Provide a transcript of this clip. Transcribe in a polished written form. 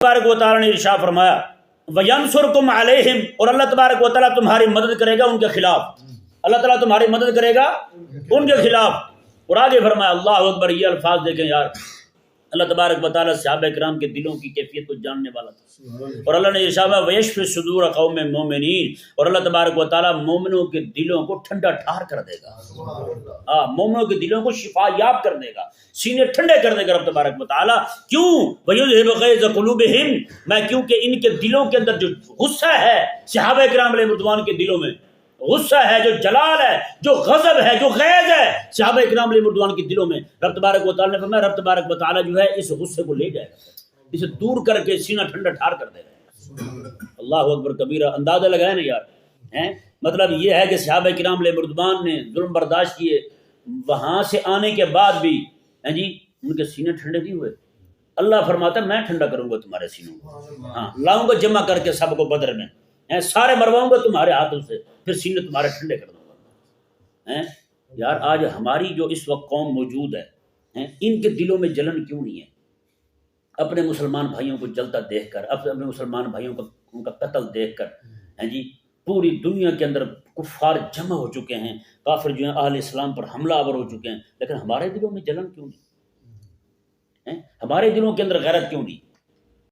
تبارک و تعالیٰ نے ارشاد فرمایا وَيَنْصُرْكُمْ عَلَيْهِمْ، اور اللہ تبارک و تعالیٰ تمہاری مدد کرے گا ان کے خلاف، اللہ تعالیٰ تمہاری مدد کرے گا ان کے خلاف۔ اور آگے فرمایا اللہ اکبر، یہ الفاظ دیکھیں یار، اللہ تبارک و تعالیٰ صحابہ کرام کے دلوں کی کیفیت کو جاننے والا تھا، اور اللہ نے ارشاد وَيَشْفِ صُدُورَ قَوْمٍ مُؤْمِنِينَ، اور اللہ تبارک و تعالیٰ مومنوں کے دلوں کو ٹھنڈا ٹھار کر دے گا، مومنوں کے دلوں کو شفا یاب کر دے گا، سینے ٹھنڈے کر دے گا رب تبارک و تعالیٰ۔ کیوں؟ وَيُذْهِبْ غَيْظَ قُلُوبِهِمْ، میں کیونکہ ان کے دلوں کے اندر جو غصہ ہے، صحابہ کرام علیہ رضوان کے دلوں میں غصہ ہے، جو جلال ہے، جو غضب ہے، جو غیظ ہے صحابہ کرام علیہ رضوان کے دلوں میں، رب تبارک و تعالیٰ نے فرمایا رب تبارک و تعالیٰ جو ہے اس غصے کو لے جائے گا، اسے دور کر کے سینہ ٹھنڈا ٹھار کر دے گا۔ اللہ اکبر کبیرہ، اندازہ لگائے نا یار، مطلب یہ ہے کہ صحابہ کرام علیہ رضوان نے ظلم برداشت کیے، وہاں سے آنے کے بعد بھی جی ان کے سینے ٹھنڈے نہیں ہوئے۔ اللہ فرماتا ہے میں ٹھنڈا کروں گا تمہارے سینوں کو، لاؤں گا جمع کر کے سب کو بدر میں، سارے مرواؤں گا تمہارے ہاتھوں سے، پھر سینے تمہارے ٹھنڈے کر دوں گا۔ یار آج ہماری جو اس وقت قوم موجود ہے، ان کے دلوں میں جلن کیوں نہیں ہے؟ اپنے مسلمان بھائیوں کو جلتا دیکھ کر، اپنے مسلمان بھائیوں کا ان کا قتل دیکھ کر جی پوری دنیا کے اندر کفار جمع ہو چکے ہیں، کافر جو ہیں اہل اسلام پر حملہ آور ہو چکے ہیں، لیکن ہمارے دلوں میں جلن کیوں نہیں؟ ہمارے دلوں کے اندر غیرت کیوں نہیں؟